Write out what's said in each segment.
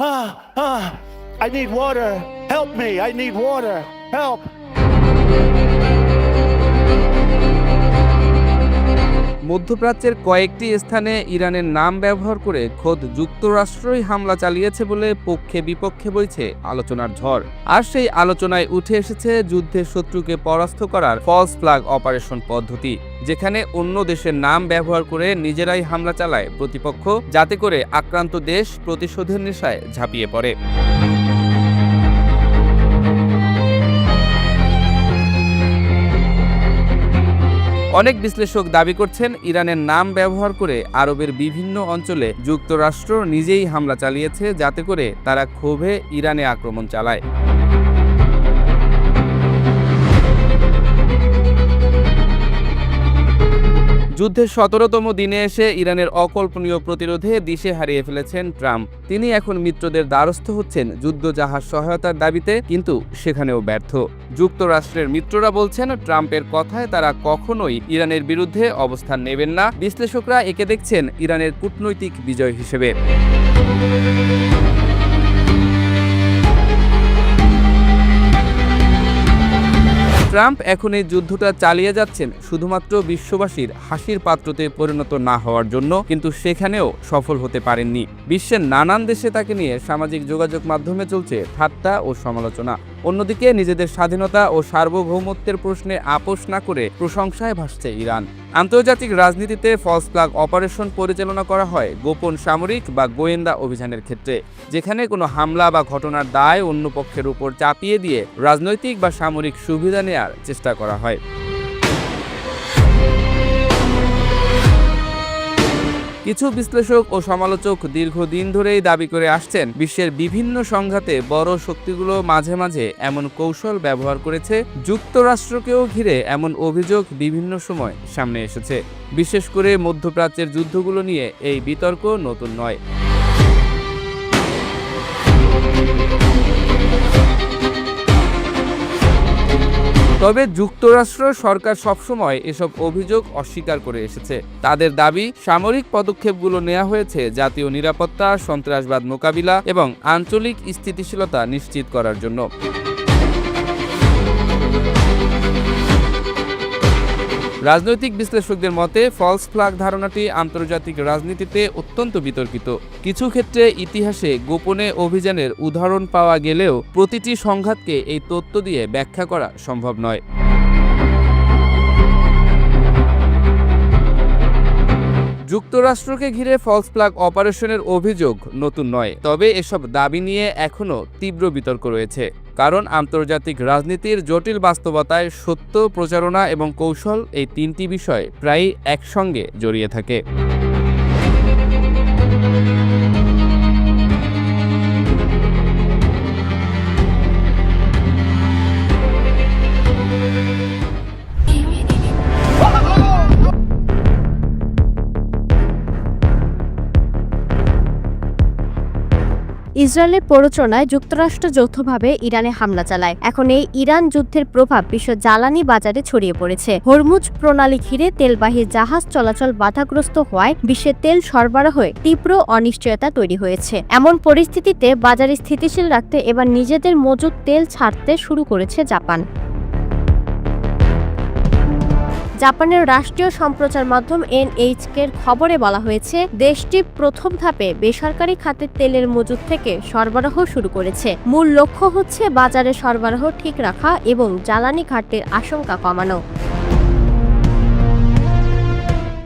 I need water. Help me. I need water. Help. মধ্যপ্রাচ্যের কয়েকটি স্থানে ইরানের নাম ব্যবহার করে খোদ যুক্তরাষ্ট্রই হামলা চালিয়েছে বলে পক্ষে বিপক্ষে বইছে আলোচনার ঝড়। আর সেই আলোচনায় উঠে এসেছে যুদ্ধের শত্রুকে পরাস্ত করার ফলস ফ্ল্যাগ অপারেশন পদ্ধতি, যেখানে অন্য দেশের নাম ব্যবহার করে নিজেরাই হামলা চালায় প্রতিপক্ষ, যাতে করে আক্রান্ত দেশ প্রতিশোধের নেশায় ঝাঁপিয়ে পড়ে। অনেক বিশ্লেষক দাবি করছেন, ইরানের নাম ব্যবহার করে আরবের বিভিন্ন অঞ্চলে যুক্তরাষ্ট্র নিজেই হামলা চালিয়েছে, যাতে করে তারা ক্ষোভে ইরানে আক্রমণ চালায়। যুদ্ধের ১৭তম দিনে এসে ইরানের অকল্পনীয় প্রতিরোধে দিশে হারিয়ে ফেলেছেন ট্রাম্প। তিনি এখন মিত্রদের দ্বারস্থ হচ্ছেন যুদ্ধজাহাজ সহায়তার দাবিতে, কিন্তু সেখানেও ব্যর্থ। যুক্তরাষ্ট্রের মিত্ররা বলছেন, ট্রাম্পের কথায় তারা কখনোই ইরানের বিরুদ্ধে অবস্থান নেবেন না। বিশ্লেষকরা একে দেখছেন ইরানের কূটনৈতিক বিজয় হিসেবে। ট্রাম্প এখন এই যুদ্ধটা চালিয়ে যাচ্ছেন শুধুমাত্র বিশ্ববাসীর হাসির পাত্রতে পরিণত না হওয়ার জন্য, কিন্তু সেখানেও সফল হতে পারেননি। বিশ্বের নানান দেশে তাকে নিয়ে সামাজিক যোগাযোগ মাধ্যমে চলছে ঠাট্টা ও সমালোচনা। অন্যদিকে নিজেদের স্বাধীনতা ও সার্বভৌমত্বের প্রশ্নে আপোষ না করে প্রশংসায় ভাসছে ইরান। আন্তর্জাতিক রাজনীতিতে ফলস ফ্ল্যাগ অপারেশন পরিচালনা করা হয় গোপন সামরিক বা গোয়েন্দা অভিযানের ক্ষেত্রে, যেখানে কোনো হামলা বা ঘটনার দায় অন্য পক্ষের উপর চাপিয়ে দিয়ে রাজনৈতিক বা সামরিক সুবিধা নেয়ার চেষ্টা করা হয়। কিছু বিশ্লেষক ও সমালোচক দীর্ঘদিন ধরেই দাবি করে আসছেন, বিশ্বের বিভিন্ন সংঘাতে বড় শক্তিগুলো মাঝে মাঝে এমন কৌশল ব্যবহার করেছে। যুক্তরাষ্ট্রকেও ঘিরে এমন অভিযোগ বিভিন্ন সময় সামনে এসেছে। বিশেষ করে মধ্যপ্রাচ্যের যুদ্ধগুলো নিয়ে এই বিতর্ক নতুন নয়। তবে যুক্তরাষ্ট্র সরকার সবসময় এসব অভিযোগ অস্বীকার করে এসেছে। তাদের দাবি, সামরিক পদক্ষেপগুলো নেওয়া হয়েছে জাতীয় নিরাপত্তা, সন্ত্রাসবাদ মোকাবিলা এবং আঞ্চলিক স্থিতিশীলতা নিশ্চিত করার জন্য। রাজনৈতিক বিশ্লেষকদের মতে ফলস ফ্ল্যাগ ধারণাটি আন্তর্জাতিক রাজনীতিতে অত্যন্ত বিতর্কিত। কিছু ক্ষেত্রে ইতিহাসে গোপনে অভিযানের উদাহরণ পাওয়া গেলেও প্রতিটি সংঘাতকে এই তত্ত্ব দিয়ে ব্যাখ্যা করা সম্ভব নয়। যুক্তরাষ্ট্রকে ঘিরে ফলস ফ্ল্যাগ অপারেশনের অভিযোগ নতুন নয়, তবে এসব দাবি নিয়ে এখনও তীব্র বিতর্ক রয়েছে। কারণ আন্তর্জাতিক রাজনীতির জটিল বাস্তবতায় সত্য, প্রচারণা এবং কৌশল, এই তিনটি বিষয় প্রায়ই একসঙ্গে জড়িয়ে থাকে। ইসরায়েলের প্ররোচনায় যুক্তরাষ্ট্র যৌথভাবে ইরানে হামলা চালায়। এখন এই ইরান যুদ্ধের প্রভাব বিশ্ব জ্বালানি বাজারে ছড়িয়ে পড়েছে। হরমুজ প্রণালী ঘিরে তেলবাহী জাহাজ চলাচল বাধাগ্রস্ত হওয়ায় বিশ্বের তেল সরবরাহে তীব্র অনিশ্চয়তা তৈরি হয়েছে। এমন পরিস্থিতিতে বাজারে স্থিতিশীল রাখতে এবার নিজেদের মজুদ তেল ছাড়তে শুরু করেছে জাপান। জাপানের রাষ্ট্রীয় সম্প্রচার মাধ্যম এনএইচকে-র খবরে বলা হয়েছে, দেশটি প্রথম ধাপে বেসরকারি খাতের তেলের মজুদ থেকে সরবরাহ শুরু করেছে। মূল লক্ষ্য হচ্ছে বাজারে সরবরাহ ঠিক রাখা এবং জ্বালানি ঘাটতির আশঙ্কা কমানো।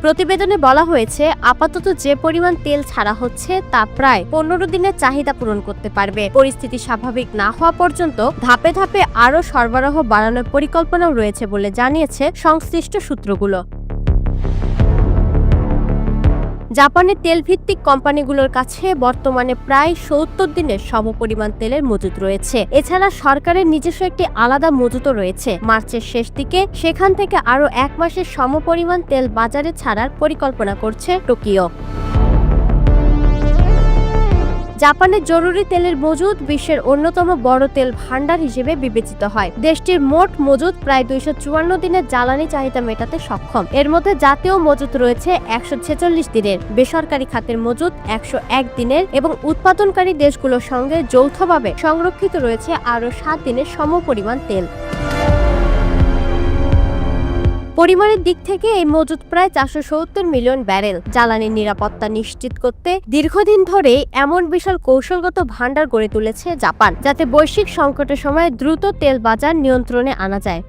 প্রতিবেদনে বলা হয়েছে, আপাতত যে পরিমাণ তেল ছাড়া হচ্ছে তা প্রায় 15 দিনের চাহিদা পূরণ করতে পারবে। পরিস্থিতি স্বাভাবিক না হওয়া পর্যন্ত ধাপে ধাপে আরও সরবরাহ বাড়ানোর পরিকল্পনাও রয়েছে বলে জানিয়েছে সংশ্লিষ্ট সূত্রগুলো। জাপানের তেলভিত্তিক কোম্পানিগুলোর কাছে বর্তমানে প্রায় 70 দিনের সমপরিমাণ তেলের মজুদ রয়েছে। এছাড়া সরকারের নিজস্ব একটি আলাদা মজুদও রয়েছে। মার্চের শেষ দিকে সেখান থেকে আরও 1 মাসের সমপরিমাণ তেল বাজারে ছাড়ার পরিকল্পনা করছে টোকিও। জাপানের জরুরি তেলের মজুদ বিশ্বের অন্যতম বড় তেল ভান্ডার হিসেবে বিবেচিত হয়। দেশটির মোট মজুদ প্রায় 254 দিনের জ্বালানি চাহিদা মেটাতে সক্ষম। এর মধ্যে জাতীয় মজুদ রয়েছে 146 দিনের, বেসরকারি খাতের মজুদ 101 দিনের এবং উৎপাদনকারী দেশগুলোর সঙ্গে যৌথভাবে সংরক্ষিত রয়েছে আরও 7 দিনের সমপরিমাণ তেল। পরিমাণের দিক থেকে এই মজুদ প্রায় 470 মিলিয়ন ব্যারেল। জ্বালানির নিরাপত্তা নিশ্চিত করতে দীর্ঘদিন ধরেই এমন বিশাল কৌশলগত ভান্ডার গড়ে তুলেছে জাপান, যাতে বৈশ্বিক সংকটের সময় দ্রুত তেল বাজার নিয়ন্ত্রণে আনা যায়।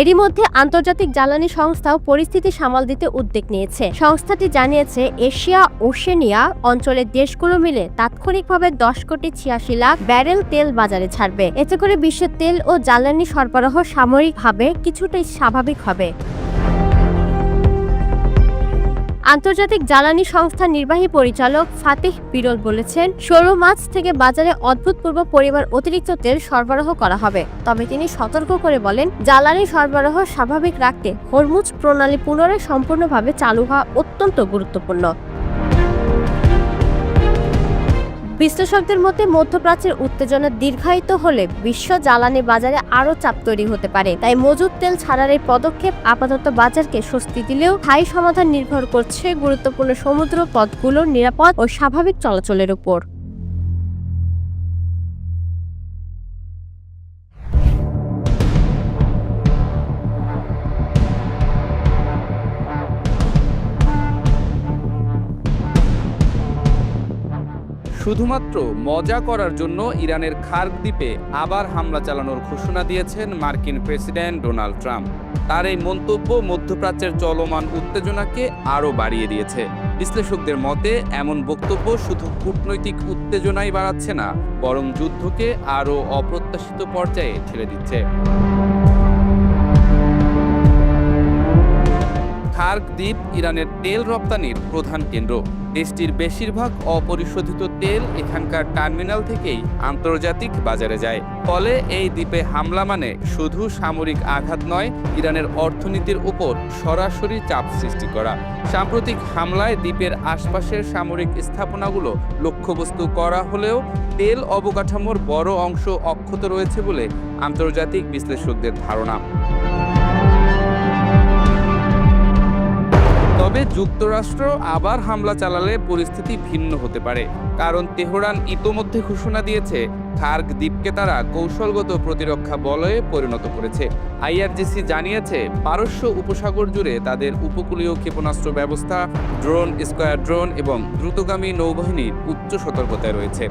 এরই মধ্যে আন্তর্জাতিক জ্বালানি সংস্থাও পরিস্থিতি সামাল দিতে উদ্যোগ নিয়েছে। সংস্থাটি জানিয়েছে এশিয়া ওশেনিয়া অঞ্চলের দেশগুলো মিলে তাৎক্ষণিকভাবে 10,86,00,000 ব্যারেল তেল বাজারে ছাড়বে। এতে করে বিশ্বের তেল ও জ্বালানি সরবরাহ সাময়িকভাবে কিছুটা স্বাভাবিক হবে। আন্তর্জাতিক জ্বালানি সংস্থার নির্বাহী পরিচালক ফাতিহ বিরল বলেছেন, 16 মার্চ থেকে বাজারে অভূতপূর্ব পরিমাণ অতিরিক্ত তেল সরবরাহ করা হবে। তবে তিনি সতর্ক করে বলেন, জ্বালানি সরবরাহ স্বাভাবিক রাখতে হরমুজ প্রণালী পুনরায় সম্পূর্ণভাবে চালু হওয়া অত্যন্ত গুরুত্বপূর্ণ। বিশ্লেষকদের মতে মধ্যপ্রাচ্যের উত্তেজনা দীর্ঘায়িত হলে বিশ্ব জ্বালানি বাজারে আরও চাপ তৈরি হতে পারে। তাই মজুদ তেল ছাড়ার এই পদক্ষেপ আপাতত বাজারকে স্বস্তি দিলেও স্থায়ী সমাধান নির্ভর করছে গুরুত্বপূর্ণ সমুদ্র পথগুলোর নিরাপদ ও স্বাভাবিক চলাচলের উপর। শুধুমাত্র মজা করার জন্য ইরানের খার্ক দ্বীপে আবার হামলা চালানোর ঘোষণা দিয়েছেন মার্কিন প্রেসিডেন্ট ডোনাল্ড ট্রাম্প। তার এই মন্তব্য মধ্যপ্রাচ্যের চলমান উত্তেজনাকে আরও বাড়িয়ে দিয়েছে। বিশ্লেষকদের মতে এমন বক্তব্য শুধু কূটনৈতিক উত্তেজনাই বাড়াচ্ছে না, বরং যুদ্ধকে আরও অপ্রত্যাশিত পর্যায়ে ঠেলে দিচ্ছে। খার্ক দ্বীপ ইরানের তেল রপ্তানির প্রধান কেন্দ্র। দেশটির বেশিরভাগ অপরিশোধিত তেল এখানকার টার্মিনাল থেকেই আন্তর্জাতিক বাজারে যায়। ফলে এই দ্বীপে হামলা মানে শুধু সামরিক আঘাত নয়, ইরানের অর্থনীতির উপর সরাসরি চাপ সৃষ্টি করা। সাম্প্রতিক হামলায় দ্বীপের আশপাশের সামরিক স্থাপনাগুলো লক্ষ্যবস্তু করা হলেও তেল অবকাঠামোর বড় অংশ অক্ষত রয়েছে বলে আন্তর্জাতিক বিশ্লেষকদের ধারণা। তবে যুক্তরাষ্ট্র আবার হামলা চালালে পরিস্থিতি ভিন্ন হতে পারে, কারণ তেহরান ইতোমধ্যে ঘোষণা দিয়েছে খার্ক দ্বীপকে তারা কৌশলগত প্রতিরক্ষা বলয়ে পরিণত করেছে। আইআরজিসি জানিয়েছে পারস্য উপসাগর জুড়ে তাদের উপকূলীয় ক্ষেপণাস্ত্র ব্যবস্থা, ড্রোন স্কোয়াড্রন এবং দ্রুতগামী নৌবাহিনীর উচ্চ সতর্কতায় রয়েছে।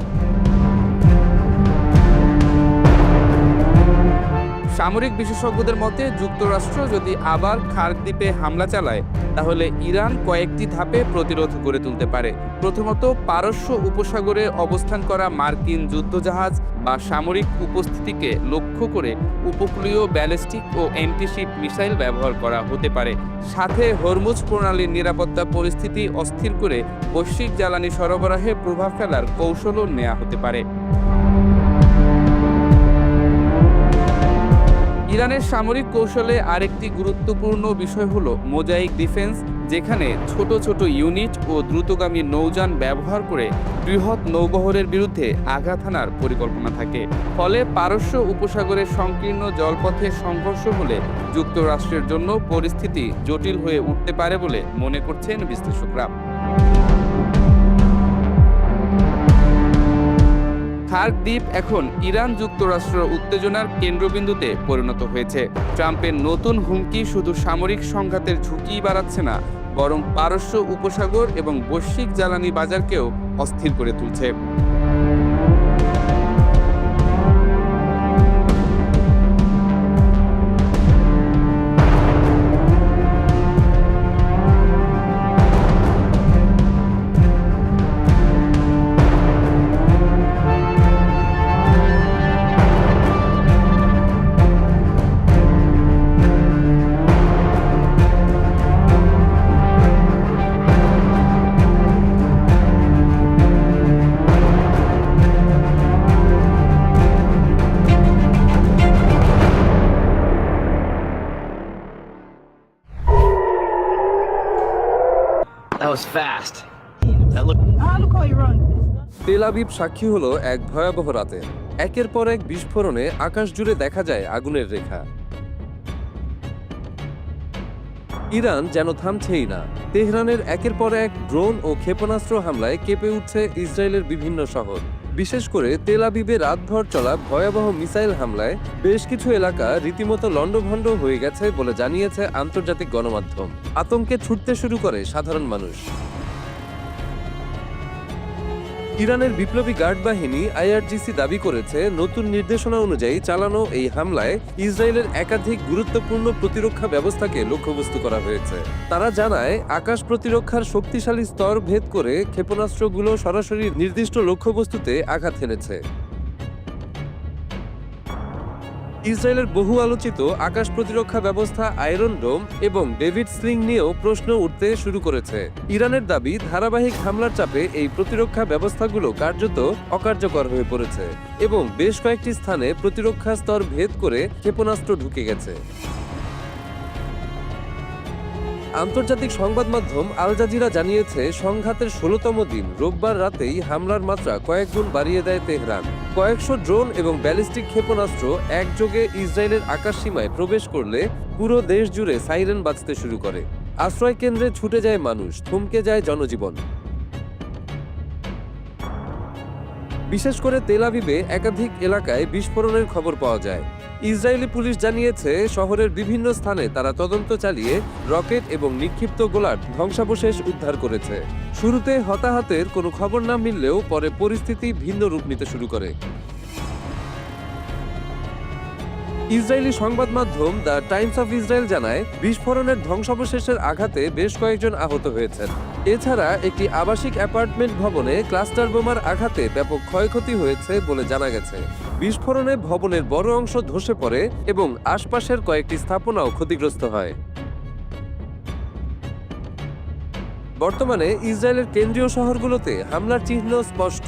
সামরিক বিশেষজ্ঞদের মতে যুক্তরাষ্ট্র যদি আবার খার্ক দ্বীপে হামলা চালায় তাহলে ইরান কয়েকটি ধাপে প্রতিরোধ গড়ে তুলতে পারে। প্রথমত, পারস্য উপসাগরে অবস্থান করা মার্কিন যুদ্ধজাহাজ বা সামরিক উপস্থিতিকে লক্ষ্য করে উপকূলীয় ব্যালিস্টিক ও অ্যান্টিশিপ মিসাইল ব্যবহার করা হতে পারে। সাথে হরমুজ প্রণালীর নিরাপত্তা পরিস্থিতি অস্থির করে বৈশ্বিক জ্বালানি সরবরাহে প্রভাব ফেলার কৌশলও নেওয়া হতে পারে। ইরানের সামরিক কৌশলে আরেকটি গুরুত্বপূর্ণ বিষয় হলো মোজাইক ডিফেন্স, যেখানে ছোট ছোট ইউনিট ও দ্রুতগামী নৌযান ব্যবহার করে বৃহৎ নৌবহরের বিরুদ্ধে আঘাত হানার পরিকল্পনা থাকে। ফলে পারস্য উপসাগরের সংকীর্ণ জলপথে সংঘর্ষ হলে যুক্তরাষ্ট্রের জন্য পরিস্থিতি জটিল হয়ে উঠতে পারে বলে মনে করছেন বিশ্লেষকরা। খার্ক দ্বীপ এখন ইরান যুক্তরাষ্ট্র উত্তেজনার কেন্দ্রবিন্দুতে পরিণত হয়েছে। ট্রাম্পের নতুন হুমকি শুধু সামরিক সংঘাতের ঝুঁকি বাড়াচ্ছে না, বরং পারস্য উপসাগর এবং বৈশ্বিক জ্বালানি বাজারকেও অস্থির করে তুলছে। তেল আবিব সাক্ষী হলো এক ভয়াবহ রাতে। একের পর এক বিস্ফোরণে আকাশ জুড়ে দেখা যায় আগুনের রেখা। ইরান যেন থামছেই না। তেহরানের একের পর এক ড্রোন ও ক্ষেপণাস্ত্র হামলায় কেঁপে উঠছে ইসরায়েলের বিভিন্ন শহর। বিশেষ করে তেল আবিবে রাতভর চলা ভয়াবহ মিসাইল হামলায় বেশ কিছু এলাকা রীতিমতো লণ্ডভণ্ড হয়ে গেছে বলে জানিয়েছে আন্তর্জাতিক গণমাধ্যম। আতঙ্কে ছুটতে শুরু করে সাধারণ মানুষ। ইরানের বিপ্লবী গার্ড বাহিনী IRGC দাবি করেছে, নতুন নির্দেশনা অনুযায়ী চালানো এই হামলায় ইসরায়েলের একাধিক গুরুত্বপূর্ণ প্রতিরক্ষা ব্যবস্থাকে লক্ষ্যবস্তু করা হয়েছে। তারা জানায়, আকাশ প্রতিরক্ষার শক্তিশালী স্তর ভেদ করে ক্ষেপণাস্ত্রগুলো সরাসরি নির্দিষ্ট লক্ষ্যবস্তুতে আঘাত হেনেছে। ইসরায়েলের বহু আলোচিত আকাশ প্রতিরক্ষা ব্যবস্থা আয়রন ডোম এবং ডেভিড স্লিং নিয়েও প্রশ্ন উঠতে শুরু করেছে। ইরানের দাবি, ধারাবাহিক হামলার চাপে এই প্রতিরক্ষা ব্যবস্থাগুলো কার্যত অকার্যকর হয়ে পড়েছে এবং বেশ কয়েকটি স্থানে প্রতিরক্ষা স্তর ভেদ করে ক্ষেপণাস্ত্র ঢুকে গেছে। আন্তর্জাতিক সংবাদ মাধ্যম আল জাজিরা জানিয়েছে, সংঘাতের 16তম দিন রোববার রাতেই হামলার মাত্রা কয়েক গুণ বাড়িয়ে দেয় তেহরান। কয়েকশো ড্রোন এবং ব্যালিস্টিক ক্ষেপণাস্ত্র একযোগে ইসরায়েলের আকাশসীমায় প্রবেশ করলে পুরো দেশ জুড়ে সাইরেন বাজতে শুরু করে। আশ্রয় কেন্দ্রে ছুটে যায় মানুষ, থমকে যায় জনজীবন। বিশেষ করে তেল আবিবে একাধিক এলাকায় বিস্ফোরণের খবর পাওয়া যায়। ইসরায়েলি পুলিশ জানিয়েছে, শহরের বিভিন্ন স্থানে তারা তদন্ত চালিয়ে রকেট এবং নিক্ষিপ্ত গোলার ধ্বংসাবশেষ উদ্ধার করেছে। শুরুতে হতাহতের কোনো খবর না মিললেও পরে পরিস্থিতি ভিন্ন রূপ নিতে শুরু করে। ইসরায়েলি সংবাদ মাধ্যম দ্য টাইমস অফ ইসরায়েল জানায়, বিস্ফোরণের ধ্বংসাবশেষের আঘাতে বেশ কয়েকজন আহত হয়েছেন। এছাড়া একটি আবাসিক অ্যাপার্টমেন্ট ভবনে ক্লাস্টার বোমার আঘাতে ব্যাপক ক্ষয়ক্ষতি হয়েছে বলে জানা গেছে। বিস্ফোরণে ভবনের বড় অংশ ধসে পড়ে এবং আশপাশের কয়েকটি স্থাপনাও ক্ষতিগ্রস্ত হয়। বর্তমানে ইসরায়েলের কেন্দ্রীয় শহরগুলোতে হামলার চিহ্ন স্পষ্ট।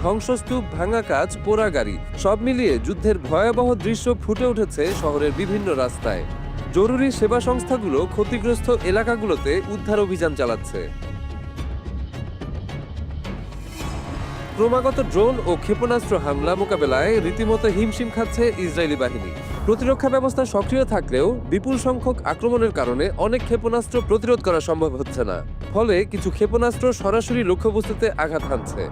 ধ্বংসস্তূপ, ভাঙা কাঁচ, পোড়া গাড়ি, সব মিলিয়ে যুদ্ধের ভয়াবহ দৃশ্য ফুটে উঠেছে শহরের বিভিন্ন রাস্তায়। জরুরি সেবা সংস্থাগুলো ক্ষতিগ্রস্ত এলাকাগুলোতে উদ্ধার অভিযান চালাচ্ছে। ক্রমাগত ড্রোন ও ক্ষেপণাস্ত্র হামলা মোকাবেলায় রীতিমতো হিমশিম খাচ্ছে ইসরায়েলি বাহিনী। প্রতিরক্ষা ব্যবস্থা সক্রিয় থাকলেও বিপুল সংখ্যক আক্রমণের কারণে অনেক ক্ষেপণাস্ত্র প্রতিরোধ করা সম্ভব হচ্ছে না। ফলে কিছু ক্ষেপণাস্ত্র সরাসরি লক্ষ্যবস্তুতে আঘাত হানছে।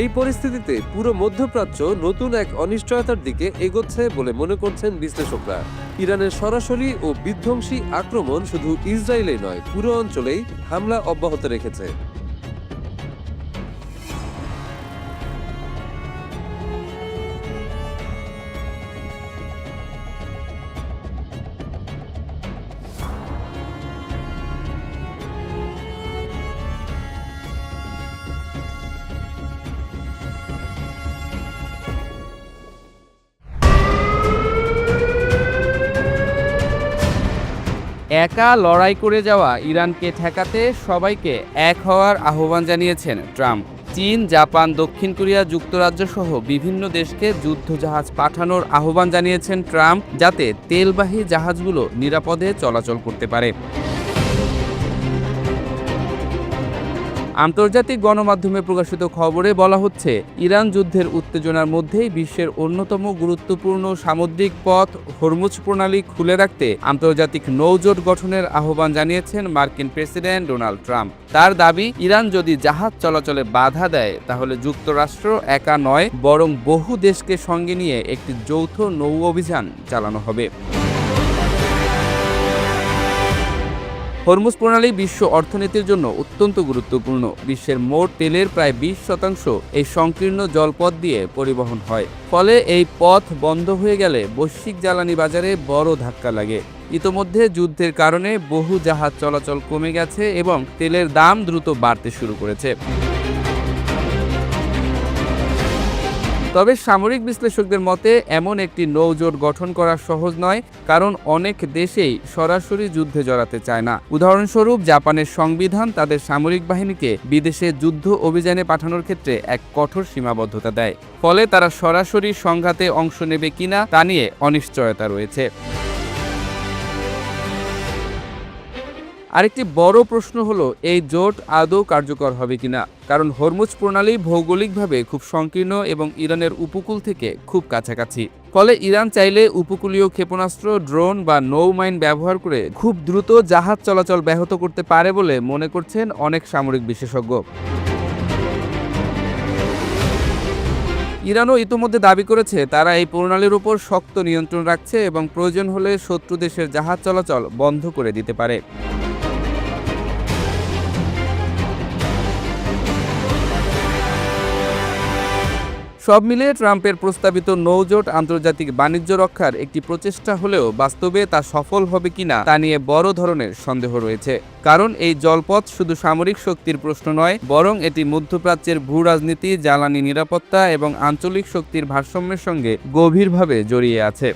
এই পরিস্থিতিতে পুরো মধ্যপ্রাচ্য নতুন এক অনিশ্চয়তার দিকে এগোচ্ছে বলে মনে করছেন বিশ্লেষকরা। ইরানের সরাসরি ও বিধ্বংসী আক্রমণ শুধু ইসরায়েলেই নয়, পুরো অঞ্চলেই হামলা অব্যাহত রেখেছে। একা লড়াই করে যাওয়া ইরানকে ঠেকাতে সবাইকে এক হওয়ার আহ্বান জানিয়েছেন ট্রাম্প। চীন, জাপান, দক্ষিণ কোরিয়া, যুক্তরাজ্য সহ বিভিন্ন দেশকে যুদ্ধজাহাজ পাঠানোর আহ্বান জানিয়েছেন ট্রাম্প, যাতে তেলবাহী জাহাজগুলো নিরাপদে চলাচল করতে পারে। আন্তর্জাতিক গণমাধ্যমে প্রকাশিত খবরে বলা হচ্ছে, ইরান যুদ্ধের উত্তেজনার মধ্যেই বিশ্বের অন্যতম গুরুত্বপূর্ণ সামুদ্রিক পথ হরমুজ প্রণালী খুলে রাখতে আন্তর্জাতিক নৌজোট গঠনের আহ্বান জানিয়েছেন মার্কিন প্রেসিডেন্ট ডোনাল্ড ট্রাম্প। তার দাবি, ইরান যদি জাহাজ চলাচলে বাধা দেয় তাহলে যুক্তরাষ্ট্র একা নয়, বরং বহু দেশকে সঙ্গে নিয়ে একটি যৌথ নৌ অভিযান চালানো হবে। হরমুজ প্রণালী বিশ্ব অর্থনীতির জন্য অত্যন্ত গুরুত্বপূর্ণ। বিশ্বের মোট তেলের প্রায় 20% এই সংকীর্ণ জলপথ দিয়ে পরিবহন হয়। ফলে এই পথ বন্ধ হয়ে গেলে বৈশ্বিক জ্বালানি বাজারে বড় ধাক্কা লাগে। ইতোমধ্যে যুদ্ধের কারণে বহু জাহাজ চলাচল কমে গেছে এবং তেলের দাম দ্রুত বাড়তে শুরু করেছে। তবে সামরিক বিশ্লেষকদের মতে এমন একটি নৌজোট গঠন করা সহজ নয়, কারণ অনেক দেশেই সরাসরি যুদ্ধে জড়াতে চায় না। উদাহরণস্বরূপ, জাপানের সংবিধান তাদের সামরিক বাহিনীকে বিদেশে যুদ্ধ অভিযানে পাঠানোর ক্ষেত্রে এক কঠোর সীমাবদ্ধতা দেয়। ফলে তারা সরাসরি সংঘাতে অংশ নেবে কিনা তা নিয়ে অনিশ্চয়তা রয়েছে। আরেকটি বড় প্রশ্ন হলো এই জোট আদৌ কার্যকর হবে কিনা, কারণ হরমুজ প্রণালী ভৌগোলিকভাবে খুব সংকীর্ণ এবং ইরানের উপকূল থেকে খুব কাছাকাছি। ফলে ইরান চাইলে উপকূলীয় ক্ষেপণাস্ত্র, ড্রোন বা নৌমাইন ব্যবহার করে খুব দ্রুত জাহাজ চলাচল ব্যাহত করতে পারে বলে মনে করছেন অনেক সামরিক বিশেষজ্ঞ। ইরানও ইতোমধ্যে দাবি করেছে তারা এই প্রণালীর উপর শক্ত নিয়ন্ত্রণ রাখছে এবং প্রয়োজন হলে শত্রু দেশের জাহাজ চলাচল বন্ধ করে দিতে পারে। সব মিলিয়ে ট্রাম্পের প্রস্তাবিত নৌজোট আন্তর্জাতিক বাণিজ্য রক্ষার একটি প্রচেষ্টা হলেও বাস্তবে তা সফল হবে কিনা তা নিয়ে বড় ধরনের সন্দেহ রয়েছে। কারণ এই জলপথ শুধু সামরিক শক্তির প্রশ্ন নয়, বরং এটি মধ্যপ্রাচ্যের ভূ রাজনীতি, জ্বালানি নিরাপত্তা এবং আঞ্চলিক শক্তির ভারসাম্যের সঙ্গে গভীরভাবে জড়িয়ে আছে।